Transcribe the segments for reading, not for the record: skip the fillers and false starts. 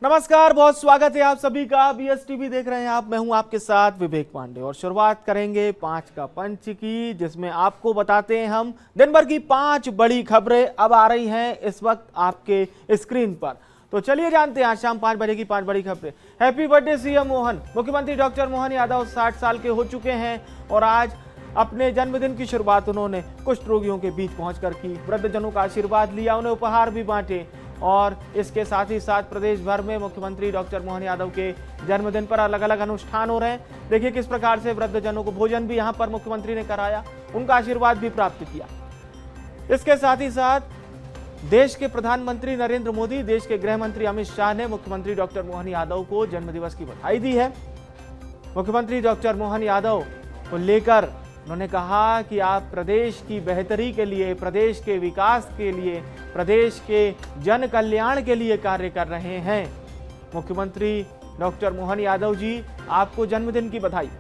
नमस्कार, बहुत स्वागत है आप सभी का। बीएस टीवी देख रहे हैं आप, मैं हूं आपके साथ विवेक पांडे और शुरुआत करेंगे 5 का पंच की, जिसमें आपको बताते हैं हम दिन भर की 5 बड़ी खबरें अब आ रही हैं इस वक्त आपके स्क्रीन पर। तो चलिए जानते हैं आज शाम 5 बजे की 5 बड़ी खबरें। Happy birthday CM Mohan. मुख्यमंत्री डॉक्टर मोहन यादव 60 साल के हो चुके हैं और आज अपने जन्मदिन की शुरुआत उन्होंने कुष्ठ रोगियों के बीच पहुंचकर की। वृद्धजनों का आशीर्वाद लिया, उन्हें उपहार भी बांटे और इसके साथ ही साथ प्रदेश भर में मुख्यमंत्री डॉक्टर मोहन यादव के जन्मदिन पर अलग अलग अनुष्ठान हो रहे हैं। देखिए किस प्रकार से वृद्धजनों को भोजन भी यहां पर मुख्यमंत्री ने कराया, उनका आशीर्वाद भी प्राप्त किया। इसके साथ ही साथ देश के प्रधानमंत्री नरेंद्र मोदी, देश के गृह मंत्री अमित शाह ने मुख्यमंत्री डॉक्टर मोहन यादव को जन्मदिवस की बधाई दी है। मुख्यमंत्री डॉक्टर मोहन यादव को लेकर उन्होंने कहा कि आप प्रदेश की बेहतरी के लिए, प्रदेश के विकास के लिए, प्रदेश के जन कल्याण के लिए कार्य कर रहे हैं। मुख्यमंत्री डॉक्टर मोहन यादव जी, आपको जन्मदिन की बधाई।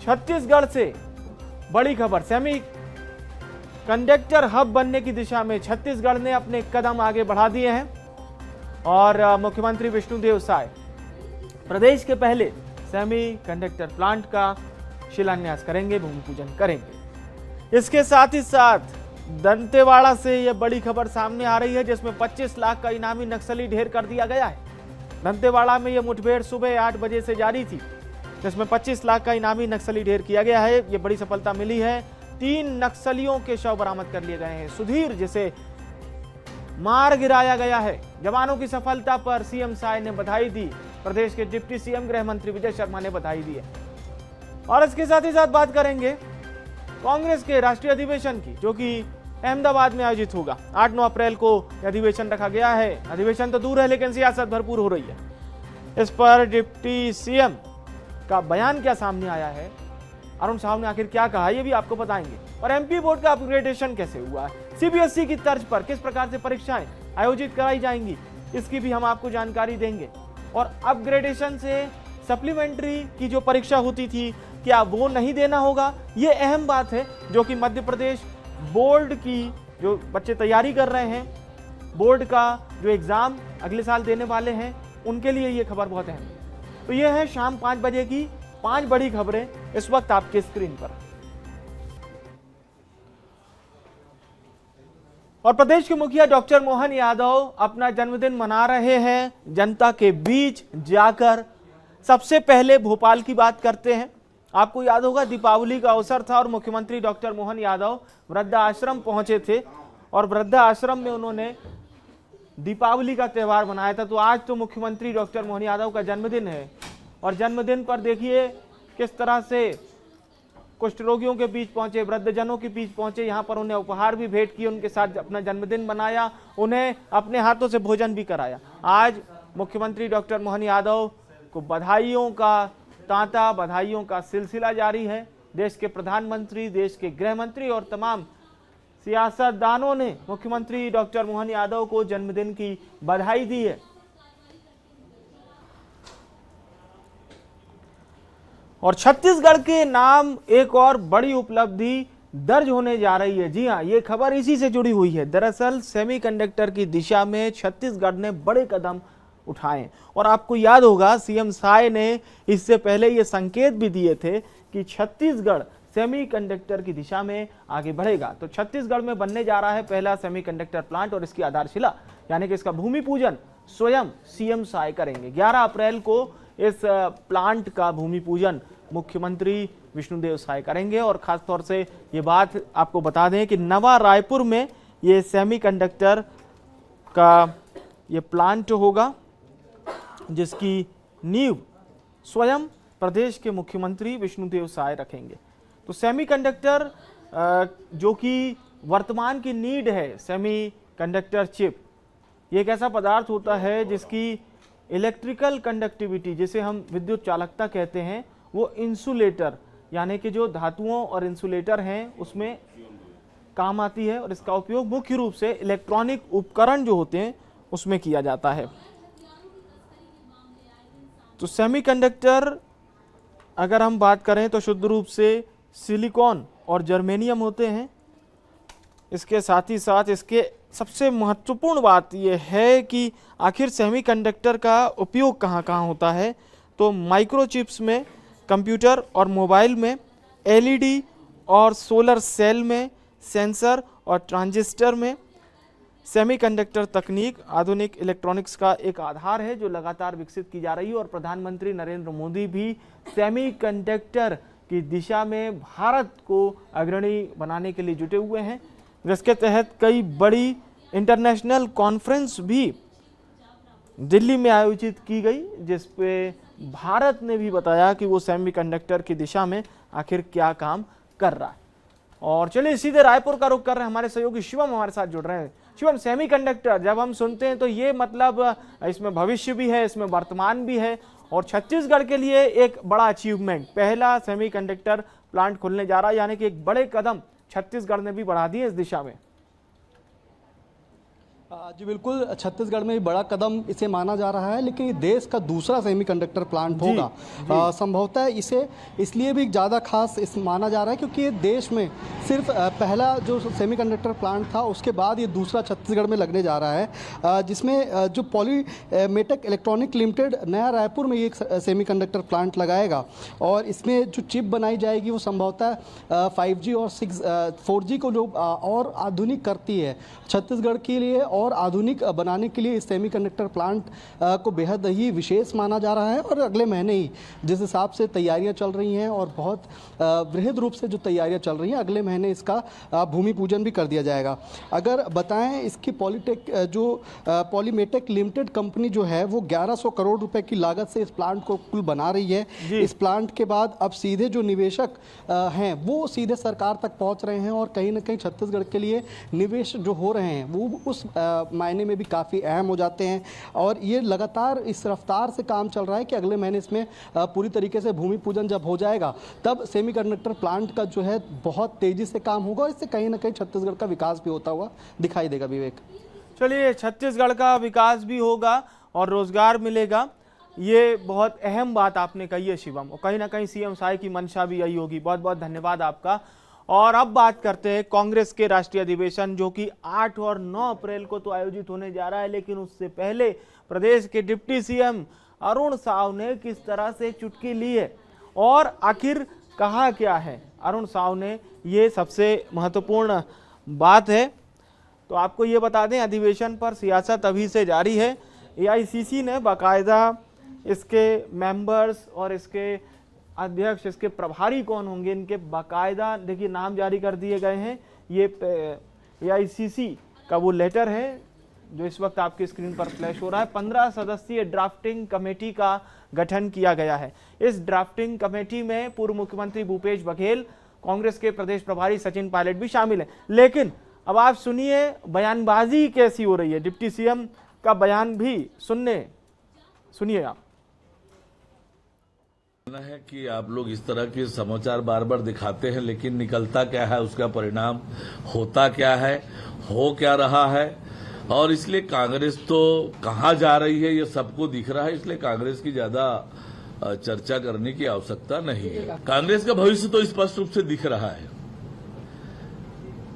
छत्तीसगढ़ से बड़ी खबर, सेमी कंडक्टर हब बनने की दिशा में छत्तीसगढ़ ने अपने कदम आगे बढ़ा दिए हैं और मुख्यमंत्री विष्णुदेव साय प्रदेश के पहले सेमी कंडक्टर प्लांट का शिलान्यास करेंगे, भूमि पूजन करेंगे। इसके साथ ही साथ दंतेवाड़ा से यह बड़ी खबर सामने आ रही है, जिसमें 25 लाख का इनामी नक्सली ढेर कर दिया गया है। दंतेवाड़ा में यह मुठभेड़ सुबह 8 बजे से जारी थी, जिसमें 25 लाख का इनामी नक्सली ढेर किया गया है। यह बड़ी सफलता मिली है। 3 नक्सलियों के शव बरामद कर लिए गए हैं। सुधीर, जिसे मार गिराया गया है। जवानों की सफलता पर सीएम साय ने बधाई दी। प्रदेश के डिप्टी सीएम गृह मंत्री विजय शर्मा ने बधाई दी है। और इसके साथ ही साथ बात करेंगे कांग्रेस के राष्ट्रीय अधिवेशन की, जो कि अहमदाबाद में आयोजित होगा। 8-9 अप्रैल को अधिवेशन रखा गया है। अधिवेशन तो दूर है, लेकिन सियासत भरपूर हो रही है। इस पर डिप्टी सीएम का बयान क्या सामने आया है, अरुण साहब ने आखिर क्या कहा, ये भी आपको बताएंगे। और एमपी बोर्ड का अपग्रेडेशन कैसे हुआ है, सीबीएसई की तर्ज पर किस प्रकार से परीक्षाएं आयोजित कराई जाएंगी, इसकी भी हम आपको जानकारी देंगे। और अपग्रेडेशन से सप्लीमेंट्री की जो परीक्षा होती थी, क्या वो नहीं देना होगा, ये अहम बात है, जो कि मध्य प्रदेश बोर्ड की जो बच्चे तैयारी कर रहे हैं, बोर्ड का जो एग्जाम अगले साल देने वाले हैं, उनके लिए ये खबर बहुत अहम है। तो ये है शाम 5 बजे की 5 बड़ी खबरें इस वक्त आपके स्क्रीन पर। और प्रदेश के मुखिया डॉक्टर मोहन यादव अपना जन्मदिन मना रहे हैं जनता के बीच जाकर। सबसे पहले भोपाल की बात करते हैं। आपको याद होगा दीपावली का अवसर था और मुख्यमंत्री डॉक्टर मोहन यादव वृद्धाश्रम पहुंचे थे और वृद्धाश्रम में उन्होंने दीपावली का त्यौहार मनाया था। तो आज तो मुख्यमंत्री डॉक्टर मोहन यादव का जन्मदिन है और जन्मदिन पर देखिए किस तरह से कुष्ठ रोगियों के बीच पहुंचे, वृद्धजनों के बीच पहुंचे, यहाँ पर उन्हें उपहार भी भेंट किए, उनके साथ अपना जन्मदिन मनाया, उन्हें अपने हाथों से भोजन भी कराया। आज मुख्यमंत्री डॉक्टर मोहन यादव को बधाइयों का तांता, बधाइयों का सिलसिला जारी है। देश के प्रधानमंत्री, देश के गृह मंत्री और तमाम सियासतदानों ने मुख्यमंत्री डॉक्टर मोहन यादव को जन्मदिन की बधाई दी है। और छत्तीसगढ़ के नाम एक और बड़ी उपलब्धि दर्ज होने जा रही है। जी हां, ये खबर इसी से जुड़ी हुई है। दरअसल सेमीकंडक्टर की दिशा में छत्तीसगढ़ ने बड़े कदम उठाए और आपको याद होगा सीएम साय ने इससे पहले ये संकेत भी दिए थे कि छत्तीसगढ़ सेमीकंडक्टर की दिशा में आगे बढ़ेगा। तो छत्तीसगढ़ में बनने जा रहा है पहला सेमीकंडक्टर प्लांट और इसकी आधारशिला यानी कि इसका भूमि पूजन स्वयं सीएम साय करेंगे। 11 अप्रैल को इस प्लांट का भूमि पूजन मुख्यमंत्री विष्णुदेव साय करेंगे। और खासतौर से ये बात आपको बता दें कि नवा रायपुर में ये सेमीकंडक्टर का ये प्लांट होगा, जिसकी नींव स्वयं प्रदेश के मुख्यमंत्री विष्णुदेव साय रखेंगे। तो सेमीकंडक्टर जो कि वर्तमान की नीड है, सेमीकंडक्टर चिप, ये एक ऐसा पदार्थ होता है जिसकी इलेक्ट्रिकल कंडक्टिविटी, जिसे हम विद्युत चालकता कहते हैं, वो इंसुलेटर यानी कि जो धातुओं और इंसुलेटर हैं उसमें काम आती है और इसका उपयोग मुख्य रूप से इलेक्ट्रॉनिक उपकरण जो होते हैं उसमें किया जाता है। तो सेमीकंडक्टर अगर हम बात करें तो शुद्ध रूप से सिलिकॉन और जर्मेनियम होते हैं। इसके साथ ही साथ इसके सबसे महत्वपूर्ण बात यह है कि आखिर सेमीकंडक्टर का उपयोग कहाँ कहाँ होता है। तो माइक्रोचिप्स में, कंप्यूटर और मोबाइल में, एलईडी और सोलर सेल में, सेंसर और ट्रांजिस्टर में। सेमीकंडक्टर तकनीक आधुनिक इलेक्ट्रॉनिक्स का एक आधार है जो लगातार विकसित की जा रही है और प्रधानमंत्री नरेंद्र मोदी भी सेमीकंडक्टर की दिशा में भारत को अग्रणी बनाने के लिए जुटे हुए हैं, जिसके तहत कई बड़ी इंटरनेशनल कॉन्फ्रेंस भी दिल्ली में आयोजित की गई, जिस पे भारत ने भी बताया कि वो सेमीकंडक्टर की दिशा में आखिर क्या काम कर रहा है। और चलिए सीधे रायपुर का रुख कर रहे हैं, हमारे सहयोगी शिवम हमारे साथ जुड़ रहे हैं। शिवम, सेमीकंडक्टर जब हम सुनते हैं तो ये मतलब इसमें भविष्य भी है, इसमें वर्तमान भी है और छत्तीसगढ़ के लिए एक बड़ा अचीवमेंट, पहला सेमीकंडक्टर प्लांट खुलने जा रहा है, यानी कि एक बड़े कदम छत्तीसगढ़ ने भी बढ़ा दिए इस दिशा में। जी बिल्कुल, छत्तीसगढ़ में बड़ा कदम इसे माना जा रहा है, लेकिन ये देश का दूसरा सेमीकंडक्टर प्लांट होगा। संभवतः इसे इसलिए भी ज़्यादा खास माना जा रहा है क्योंकि ये देश में सिर्फ पहला जो सेमीकंडक्टर प्लांट था, उसके बाद ये दूसरा छत्तीसगढ़ में लगने जा रहा है, जिसमें जो पॉलीमेटेक इलेक्ट्रॉनिक लिमिटेड नया रायपुर में ये एक सेमीकंडक्टर प्लांट लगाएगा और इसमें जो चिप बनाई जाएगी वो संभवतः 5G और 4G को जो और आधुनिक करती है, छत्तीसगढ़ के लिए और आधुनिक बनाने के लिए इस सेमीकंडक्टर प्लांट को बेहद ही विशेष माना जा रहा है। और अगले महीने ही जिस हिसाब से तैयारियां चल रही हैं और बहुत बृहद रूप से जो तैयारियां चल रही हैं, अगले महीने इसका भूमि पूजन भी कर दिया जाएगा। अगर बताएं, इसकी पॉलीमेटेक लिमिटेड कंपनी जो है वो 1100 करोड़ रुपए की लागत से इस प्लांट को कुल बना रही है। इस प्लांट के बाद अब सीधे जो निवेशक हैं वो सीधे सरकार तक पहुंच रहे हैं और कहीं ना कहीं छत्तीसगढ़ के लिए निवेश जो हो रहे हैं वो उस मायने में भी काफ़ी अहम हो जाते हैं। और ये लगातार इस रफ्तार से काम चल रहा है कि अगले महीने इसमें पूरी तरीके से भूमि पूजन जब हो जाएगा तब सेमीकंडक्टर प्लांट का जो है बहुत तेज़ी से काम होगा और इससे कहीं ना कहीं छत्तीसगढ़ का विकास भी होता हुआ दिखाई देगा। विवेक, चलिए, छत्तीसगढ़ का विकास भी होगा और रोजगार मिलेगा, ये बहुत अहम बात आपने कही है शिवम, और कहीं ना कहीं सीएम साहब की मंशा भी यही होगी। बहुत बहुत धन्यवाद आपका। और अब बात करते हैं कांग्रेस के राष्ट्रीय अधिवेशन, जो कि 8 और 9 अप्रैल को तो आयोजित होने जा रहा है, लेकिन उससे पहले प्रदेश के डिप्टी सीएम अरुण साव ने किस तरह से चुटकी ली है और आखिर कहा क्या है अरुण साव ने, ये सबसे महत्वपूर्ण बात है। तो आपको ये बता दें, अधिवेशन पर सियासत अभी से जारी है। एआईसीसी ने बाकायदा इसके मेंबर्स और इसके अध्यक्ष, इसके प्रभारी कौन होंगे, इनके बाकायदा देखिए नाम जारी कर दिए गए हैं। ये एआईसीसी का वो लेटर है जो इस वक्त आपकी स्क्रीन पर फ्लैश हो रहा है। 15 सदस्यीय ड्राफ्टिंग कमेटी का गठन किया गया है। इस ड्राफ्टिंग कमेटी में पूर्व मुख्यमंत्री भूपेश बघेल, कांग्रेस के प्रदेश प्रभारी सचिन पायलट भी शामिल हैं। लेकिन अब आप सुनिए बयानबाजी कैसी हो रही है, डिप्टी सीएम का बयान भी सुनिए आप। है कि आप लोग इस तरह के समाचार बार बार दिखाते हैं, लेकिन निकलता क्या है, उसका परिणाम होता क्या है, हो क्या रहा है। और इसलिए कांग्रेस तो कहाँ जा रही है ये सबको दिख रहा है, इसलिए कांग्रेस की ज्यादा चर्चा करने की आवश्यकता नहीं है। कांग्रेस का भविष्य तो स्पष्ट रूप से दिख रहा है।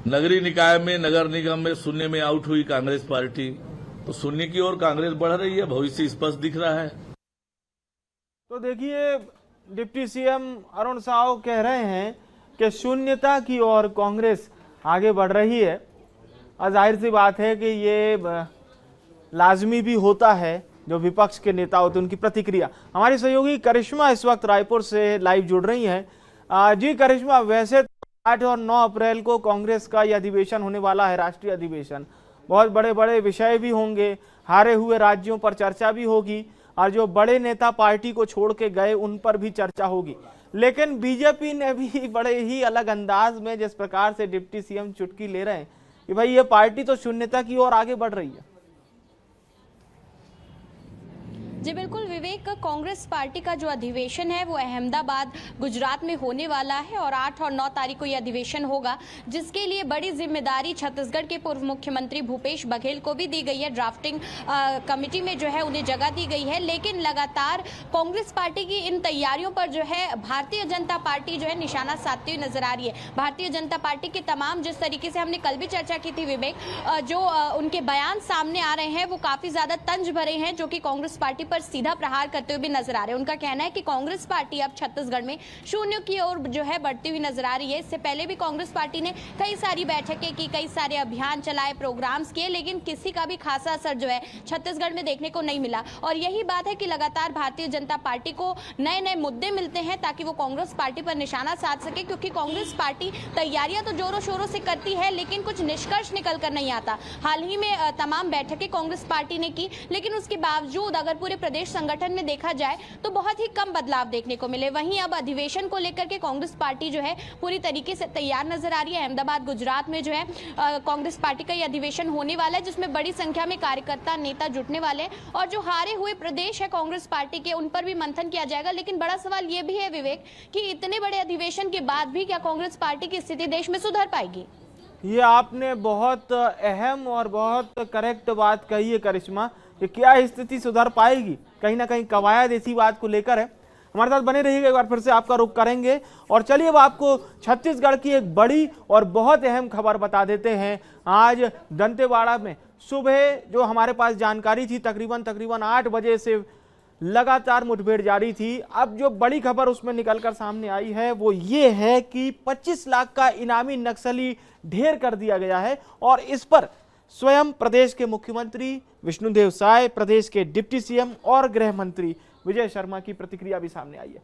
नगरीय निकाय में, नगर निगम में शून्य में आउट हुई कांग्रेस पार्टी, तो शून्य की ओर कांग्रेस बढ़ रही है, भविष्य स्पष्ट दिख रहा है। तो देखिए, डिप्टी सीएम अरुण साव कह रहे हैं कि शून्यता की ओर कांग्रेस आगे बढ़ रही है। और जाहिर सी बात है कि ये लाजमी भी होता है, जो विपक्ष के नेता होते हैं उनकी प्रतिक्रिया। हमारी सहयोगी करिश्मा इस वक्त रायपुर से लाइव जुड़ रही हैं। जी करिश्मा, वैसे 8 और 9 अप्रैल को कांग्रेस का यह अधिवेशन होने वाला है, राष्ट्रीय अधिवेशन। बहुत बड़े बड़े विषय भी होंगे, हारे हुए राज्यों पर चर्चा भी होगी और जो बड़े नेता पार्टी को छोड़ के गए उन पर भी चर्चा होगी। लेकिन बीजेपी ने भी बड़े ही अलग अंदाज में जिस प्रकार से डिप्टी सीएम चुटकी ले रहे हैं कि भाई ये पार्टी तो शून्यता की ओर आगे बढ़ रही है। जी बिल्कुल विवेक, कांग्रेस पार्टी का जो अधिवेशन है वो अहमदाबाद गुजरात में होने वाला है और 8 और 9 तारीख को यह अधिवेशन होगा, जिसके लिए बड़ी जिम्मेदारी छत्तीसगढ़ के पूर्व मुख्यमंत्री भूपेश बघेल को भी दी गई है। ड्राफ्टिंग कमेटी में जो है उन्हें जगह दी गई है, लेकिन लगातार कांग्रेस पार्टी की इन तैयारियों पर जो है भारतीय जनता पार्टी जो है निशाना साधती हुई नजर आ रही है। भारतीय जनता पार्टी के तमाम, जिस तरीके से हमने कल भी चर्चा की थी विवेक, जो उनके बयान सामने आ रहे हैं वो काफी ज्यादा तंज भरे हैं, जो कि कांग्रेस पार्टी पर सीधा प्रहार करते हुए भी नजर आ रहे हैं। उनका कहना है कि कांग्रेस पार्टी अब छत्तीसगढ़ में शून्य की ओर जो है बढ़ती हुई नजर आ रही है। इससे पहले भी कांग्रेस पार्टी ने कई सारी बैठकें की, कई सारे अभियान चलाए, प्रोग्राम्स किए, लेकिन किसी का भी खासा असर जो है छत्तीसगढ़ में देखने को नहीं मिला। और यही बात है कि लगातार भारतीय जनता पार्टी को नए नए मुद्दे मिलते हैं ताकि वो कांग्रेस पार्टी पर निशाना साध सके, क्योंकि कांग्रेस पार्टी तैयारियां तो जोरों शोरों से करती है लेकिन कुछ निष्कर्ष निकल कर नहीं आता। हाल ही में तमाम बैठकें कांग्रेस पार्टी ने की, लेकिन उसके बावजूद अगर पूरे प्रदेश संगठन में देखा जाए तो बहुत ही कम बदलाव देखने को मिले। वहीं अब अधिवेशन को लेकर के कांग्रेस पार्टी जो है पूरी तरीके से तैयार नजर आ रही है। अहमदाबाद गुजरात में जो है कांग्रेस पार्टी का यह अधिवेशन होने वाला है, जिसमें बड़ी संख्या में कार्यकर्ता नेता जुटने वाले हैं और जो हारे हुए प्रदेश है कांग्रेस पार्टी के, उन पर भी मंथन किया जाएगा। लेकिन बड़ा सवाल यह भी है विवेक कि इतने बड़े अधिवेशन के बाद भी क्या कांग्रेस पार्टी की स्थिति देश में सुधर पाएगी? ये आपने बहुत अहम और बहुत करेक्ट बात कही है करिश्मा, कि क्या स्थिति सुधर पाएगी। कहीं ना कहीं कवायद इसी बात को लेकर है। हमारे साथ बने रहिएगा, एक बार फिर से आपका रुख करेंगे। और चलिए अब आपको छत्तीसगढ़ की एक बड़ी और बहुत अहम खबर बता देते हैं। आज दंतेवाड़ा में सुबह जो हमारे पास जानकारी थी, तकरीबन 8 बजे से लगातार मुठभेड़ जारी थी। अब जो बड़ी खबर उसमें निकलकर सामने आई है वो ये है कि 25 लाख का इनामी नक्सली ढेर कर दिया गया है। और इस पर स्वयं प्रदेश के मुख्यमंत्री विष्णुदेव साय, प्रदेश के डिप्टी सीएम और गृह मंत्री विजय शर्मा की प्रतिक्रिया भी सामने आई है।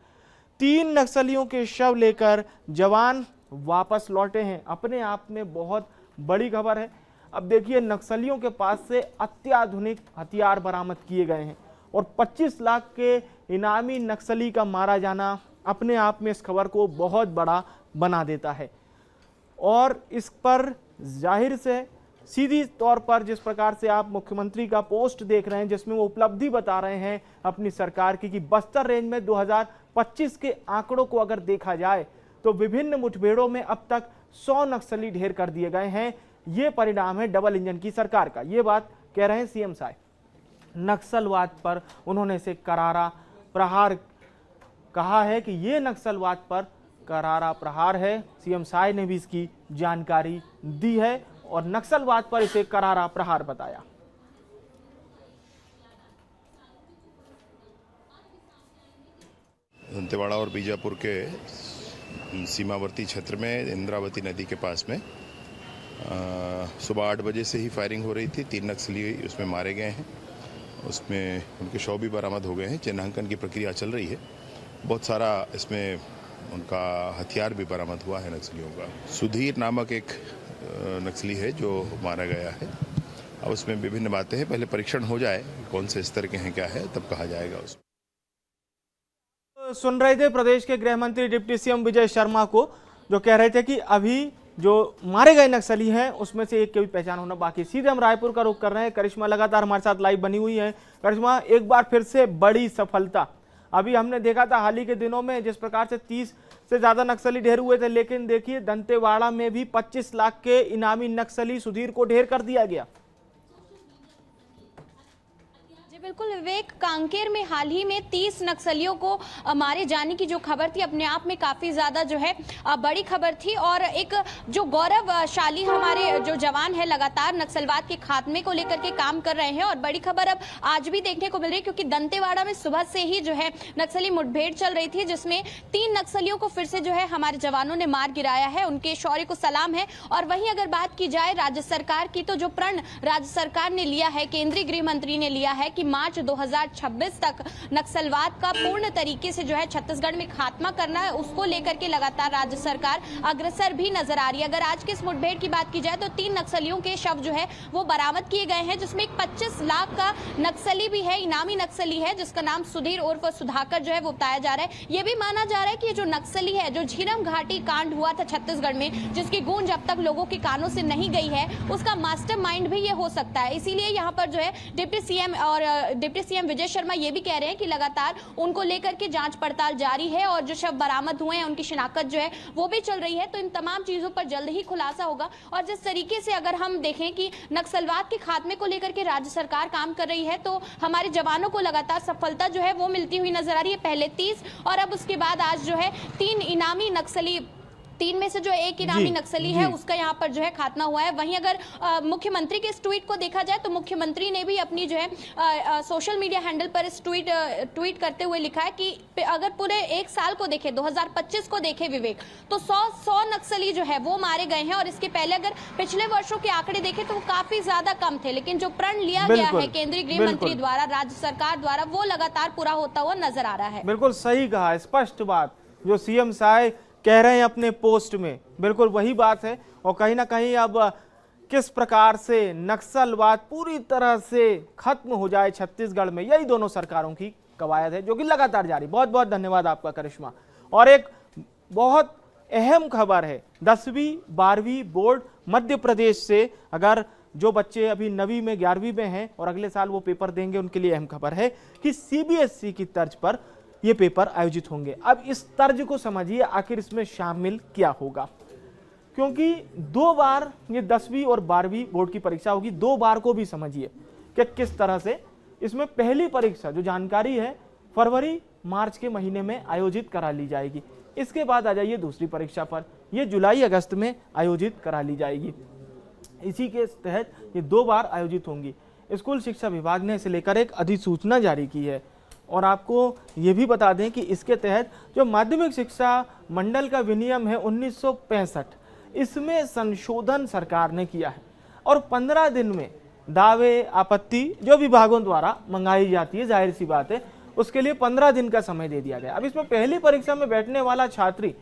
3 नक्सलियों के शव लेकर जवान वापस लौटे हैं। अपने आप में बहुत बड़ी खबर है। अब देखिए, नक्सलियों के पास से अत्याधुनिक हथियार बरामद किए गए हैं और 25 लाख के इनामी नक्सली का मारा जाना अपने आप में इस खबर को बहुत बड़ा बना देता है। और इस पर जाहिर से सीधी तौर पर जिस प्रकार से आप मुख्यमंत्री का पोस्ट देख रहे हैं, जिसमें वो उपलब्धि बता रहे हैं अपनी सरकार की, कि बस्तर रेंज में 2025 के आंकड़ों को अगर देखा जाए तो विभिन्न मुठभेड़ों में अब तक 100 नक्सली ढेर कर दिए गए हैं। ये परिणाम है डबल इंजन की सरकार का। ये बात कह रहे हैं सीएम साय। नक्सलवाद पर उन्होंने इसे करारा प्रहार कहा है कि ये नक्सलवाद पर करारा प्रहार है। सीएम साय ने भी इसकी जानकारी दी है और नक्सलवाद पर इसे करारा प्रहार बताया। दंतेवाड़ा और बीजापुर के सीमावर्ती क्षेत्र में इंद्रावती नदी के पास में सुबह 8 बजे से ही फायरिंग हो रही थी। 3 नक्सली उसमें मारे गए हैं, उसमें उनके शव भी बरामद हो गए हैं। चिन्हांकन की प्रक्रिया चल रही है। बहुत सारा इसमें उनका हथियार भी बरामद हुआ है नक्सलियों का। सुधीर नामक एक नक्सली है जो मारा गया है। अब उसमें विभिन्न बातें हैं, पहले परीक्षण हो जाए कौन से स्तर के हैं क्या है, तब कहा जाएगा। उसमें सुन रहे थे प्रदेश के गृह मंत्री डिप्टी सीएम विजय शर्मा को, जो कह रहे थे कि अभी जो मारे गए नक्सली हैं उसमें से एक की भी पहचान होना बाकी। सीधे हम रायपुर का रुख कर रहे हैं। करिश्मा लगातार हमारे साथ लाइव बनी हुई है। करिश्मा, एक बार फिर से बड़ी सफलता। अभी हमने देखा था हाल ही के दिनों में जिस प्रकार से 30 से ज्यादा नक्सली ढेर हुए थे, लेकिन देखिए दंतेवाड़ा में भी 25 लाख के इनामी नक्सली सुधीर को ढेर कर दिया गया। बिल्कुल विवेक, कांकेर में हाल ही में 30 नक्सलियों को मारे जाने की जो खबर थी अपने आप में काफी ज्यादा जो है बड़ी खबर थी। और एक जो गौरवशाली हमारे जो जवान है लगातार नक्सलवाद के खात्मे को लेकर के काम कर रहे हैं। और बड़ी खबर अब आज भी देखने को मिल रही है, क्योंकि दंतेवाड़ा में सुबह से ही जो है नक्सली मुठभेड़ चल रही थी, जिसमें 3 नक्सलियों को फिर से जो है हमारे जवानों ने मार गिराया है। उनके शौर्य को सलाम है। और वहीं अगर बात की जाए राज्य सरकार की, तो जो प्रण राज्य सरकार ने लिया है, केंद्रीय गृह मंत्री ने लिया है कि मार्च 2026 तक नक्सलवाद का पूर्ण तरीके से जो है छत्तीसगढ़ में खात्मा करना है, उसको लेकर के लगातार राज्य सरकार अग्रसर भी नजर आ रही है। अगर आज के इस मुठभेड़ की बात की जाए तो 3 नक्सलियों के शव जो है वो बरामद किए गए हैं, जिसमें एक 25 लाख का नक्सली भी है, इनामी नक्सली है, जिसका नाम सुधीर उर्फ सुधाकर जो है वो बताया जा रहा है। यह भी माना जा रहा है कि जो नक्सली है, जो झीरम घाटी कांड हुआ था छत्तीसगढ़ में, जिसकी गूंज अब तक लोगों के कानों से नहीं गई है, उसका मास्टरमाइंड भी ये हो सकता है। इसीलिए यहाँ पर जो है डिप्टी सीएम और डिप्टी सीएम विजय शर्मा ये भी कह रहे हैं कि लगातार उनको लेकर के जांच पड़ताल जारी है और जो शव बरामद हुए हैं उनकी शिनाख्त जो है वो भी चल रही है। तो इन तमाम चीजों पर जल्द ही खुलासा होगा। और जिस तरीके से अगर हम देखें कि नक्सलवाद के खात्मे को लेकर के राज्य सरकार काम कर रही है, तो हमारे जवानों को लगातार सफलता जो है वो मिलती हुई नजर आ रही है। पहले 30 और अब उसके बाद आज जो है 3 इनामी नक्सली, 3 में से जो एक इनामी नक्सली है उसका यहाँ पर जो है खात्मा हुआ है। वहीं अगर मुख्यमंत्री के इस ट्वीट को देखा जाए तो मुख्यमंत्री ने भी अपनी जो है सोशल मीडिया हैंडल पर इस ट्वीट करते हुए लिखा है कि अगर पूरे एक साल को देखें, 2025 को देखें विवेक, तो 100 नक्सली जो है वो मारे गए हैं। और इसके पहले अगर पिछले वर्षों के आंकड़े देखें तो वो काफी ज्यादा कम थे, लेकिन जो प्रण लिया गया है केंद्रीय गृह मंत्री द्वारा, राज्य सरकार द्वारा, वो लगातार पूरा होता हुआ नजर आ रहा है। बिल्कुल सही कहा, स्पष्ट बात जो सीएम साहब कह रहे हैं अपने पोस्ट में, बिल्कुल वही बात है। और कहीं ना कहीं अब किस प्रकार से नक्सलवाद पूरी तरह से खत्म हो जाए छत्तीसगढ़ में, यही दोनों सरकारों की कवायद है जो कि लगातार जारी। बहुत बहुत धन्यवाद आपका करिश्मा। और एक बहुत अहम खबर है, 10वीं 12वीं बोर्ड मध्य प्रदेश से अगर जो बच्चे अभी 9वीं में 11वीं में हैं और अगले साल वो पेपर देंगे, उनके लिए अहम खबर है कि सीबीएसई की तर्ज पर ये पेपर आयोजित होंगे। अब इस तर्ज को समझिए, आखिर इसमें शामिल क्या होगा, क्योंकि 2 बार ये 10वीं और 12वीं बोर्ड की परीक्षा होगी। 2 बार को भी समझिए कि किस तरह से इसमें पहली परीक्षा जो जानकारी है फरवरी मार्च के महीने में आयोजित करा ली जाएगी। इसके बाद आ जाइए दूसरी परीक्षा पर, यह जुलाई अगस्त में आयोजित करा ली जाएगी। इसी के तहत ये 2 बार आयोजित होंगी। स्कूल शिक्षा विभाग ने इसे लेकर एक अधिसूचना जारी की है। और आपको ये भी बता दें कि इसके तहत जो माध्यमिक शिक्षा मंडल का विनियम है 1965, इसमें संशोधन सरकार ने किया है। और 15 दिन में दावे आपत्ति जो विभागों द्वारा मंगाई जाती है, जाहिर सी बात है, उसके लिए 15 दिन का समय दे दिया गया। अब इसमें पहली परीक्षा में बैठने वाला छात्री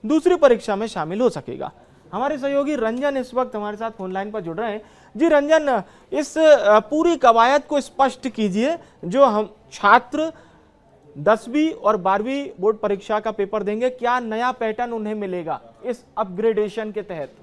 दूसरी परीक्षा में शामिल हो सकेगा। हमारे सहयोगी रंजन इस वक्त हमारे साथ फोन लाइन पर जुड़ रहे हैं। जी रंजन, इस पूरी कवायद को स्पष्ट कीजिए। जो हम छात्र 10वीं और 12वीं बोर्ड परीक्षा का पेपर देंगे, क्या नया पैटर्न उन्हें मिलेगा इस अपग्रेडेशन के तहत?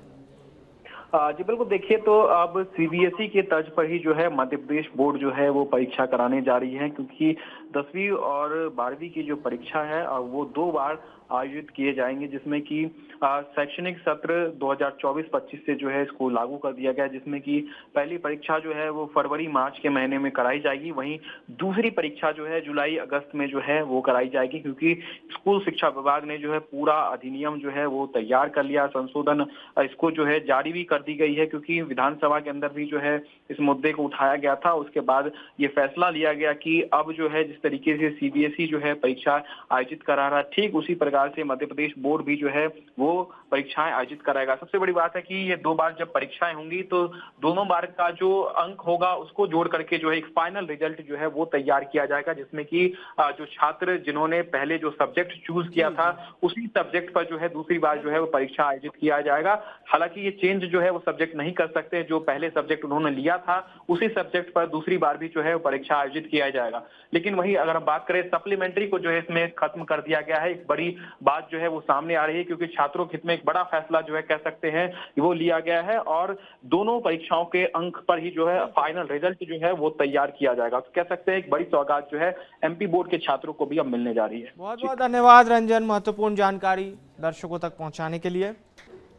जी बिल्कुल, देखिए तो अब सीबीएसई के तर्ज पर ही जो है मध्य प्रदेश बोर्ड जो है वो परीक्षा कराने जा रही है, क्योंकि 10वीं और 12वीं की जो परीक्षा है वो 2 बार आयोजित किए जाएंगे, जिसमें कि शैक्षणिक सत्र 2024-25 से जो है इसको लागू कर दिया गया, जिसमें कि पहली परीक्षा जो है वो फरवरी मार्च के महीने में कराई जाएगी। वहीं दूसरी परीक्षा जो है जुलाई अगस्त में जो है वो कराई जाएगी, क्योंकि स्कूल शिक्षा विभाग ने जो है पूरा अधिनियम जो है वो तैयार कर लिया। संशोधन इसको जो है जारी भी कर दी गई है, क्योंकि विधानसभा के अंदर भी जो है इस मुद्दे को उठाया गया था। उसके बाद ये फैसला लिया गया कि अब जो है जिस तरीके से सीबीएसई जो है परीक्षा आयोजित करा रहा है, ठीक उसी प्रकार से मध्य प्रदेश बोर्ड भी जो है वो परीक्षाएं आयोजित कराएगा। सबसे बड़ी बात है कि ये 2 बार जब परीक्षाएं होंगी तो दोनों बार का जो अंक होगा उसको जोड़ करके जो है एक फाइनल रिजल्ट जो है वो तैयार किया जाएगा, जिसमें कि जो छात्र जिन्होंने पहले जो सब्जेक्ट चूज किया था उसी सब्जेक्ट पर जो है दूसरी बार जो है वो परीक्षा आयोजित किया जाएगा। हालांकि ये चेंज जो है वो सब्जेक्ट नहीं कर सकते, जो पहले सब्जेक्ट उन्होंने लिया था उसी सब्जेक्ट पर दूसरी बार भी जो है वो परीक्षा आयोजित किया जाएगा। लेकिन वही अगर हम बात करें सप्लीमेंट्री को जो है इसमें खत्म कर दिया गया है। एक बड़ी बात जो है वो सामने आ रही है, क्योंकि छात्रों के हित में एक बड़ा फैसला जो है कह सकते हैं वो लिया गया है और दोनों परीक्षाओं के अंक पर ही जो है फाइनल रिजल्ट जो है वो तैयार किया जाएगा। तो कह सकते हैं एक बड़ी सौगात जो है एमपी बोर्ड के छात्रों को भी अब मिलने जा रही है। बहुत बहुत धन्यवाद रंजन, महत्वपूर्ण जानकारी दर्शकों तक पहुंचाने के लिए।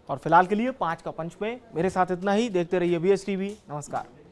और फिलहाल के लिए 5 का पंच में मेरे साथ इतना ही। देखते रहिए BS TV। नमस्कार।